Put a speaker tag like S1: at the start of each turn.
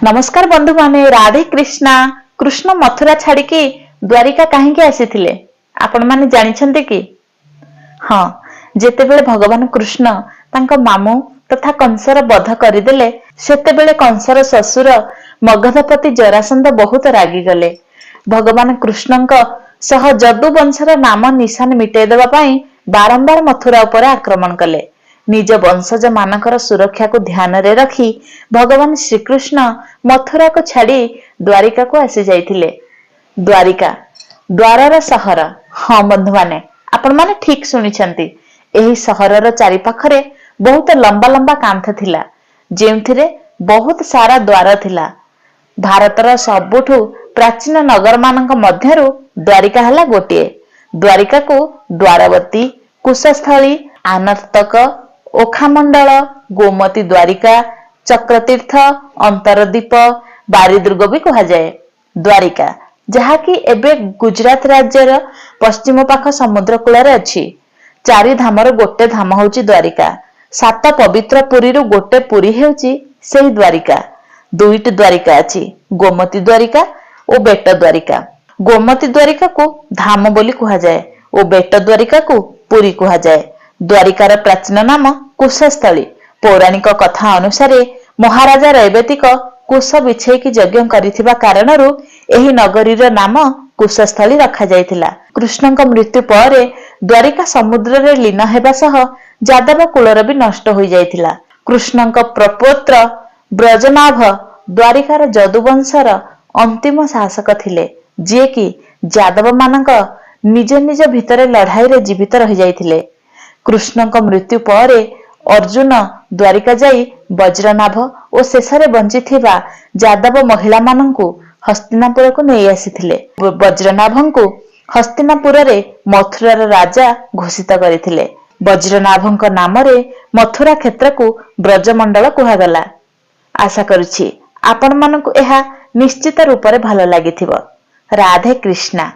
S1: नमस्कार बंधु माने राधे कृष्णा। कृष्ण मथुरा छाड़िकी द्वारिका कहीं आसीथिले आपण माने जानिछन्ते कि? हाँ, जेतेबेले भगवान कृष्ण तांको मामू तथा कंसर बध करिदेले सेतेबेले कंसर ससुर मगधपति जरासंध बहुत रागी गले। भगवान कृष्णଙ୍କ सह जदु वंशर नाम निशान मिटाई देबा पई बारंबार मथुरा उपर आक्रमण कले। निज वंशज मानकर सुरक्षा को ध्यान रे रखी भगवान श्रीकृष्ण मथुरा को छाड़ी द्वारिका को आसी जाइथिले। द्वारिका द्वारर सहर। हाँ बंधु माने आपण माने ठीक सुनिछंती। एही सहरर चारि पाखरे बहुत लंबा लंबा कांथ थिला, जेउथिरे बहुत सारा द्वार थिला। भारतर सबुठु प्राचीन नगर मानक मध्यरु द्वारिका हला गोटिए। द्वारिका को द्वारवती, कुशस्थली, आनर्तक, ओखामंडल, गोमती द्वारिका, चक्रतीर्थ, अंतरदीप, बारिदुर्ग भी कहा जाए। द्वारिका जहाँकि एबे गुजरात राज्यर पश्चिम पाख समुद्र कूल अच्छी। चारि धामर गोटे धाम होची द्वारिका। 7 पवित्र पुरीरु गोटे पुरी हेउची सेही द्वारिका। दुईटी द्वारिका अछि, गोमती द्वारिका और बेट द्वारिका। गोमती द्वारिका को धाम बोली कहा जाए और बेट द्वारिका को पुरी कहा जाए। द्वारिकार प्राचीन नाम कुशस्थली। पौराणिक कथा अनुसार महाराजा रैवतिक कुश बिछेकी यज्ञ करिथिबा कारणरू एही नगरीर नाम कुशस्थली रखा जाइथिला। कृष्णଙ୍କ मृत्यु परे द्वारिका समुद्र रे लीन हेबा सह जादव कुलर भी नष्ट होई जाइथिला। कृष्णଙ୍କ प्रपौत्र ब्रजनाभ द्वारिकार जदुवंशर अंतिम शासक थिले, जे कि जादव मानक निज निज भितरे लड़ाई रे जीवित रहि जाइथिले। कृष्णଙ୍କ मृत्यु परे अर्जुन द्वारिका जाई वज्रनाभ और शेषरे बंचिथिबा जादव महिला मानंकु हस्तिनापुर को नहीं आसीथिले। वज्रनाभंकु हस्तिनापुर रे मथुरार राजा घोषित करिथिले। वज्रनाभंक नाम रे मथुरा क्षेत्र को ब्रजमंडल कुहागला। आशा करुछि आपण मानंकु एहा निश्चित रूप रे भलो लागिथिबो। राधे कृष्णा।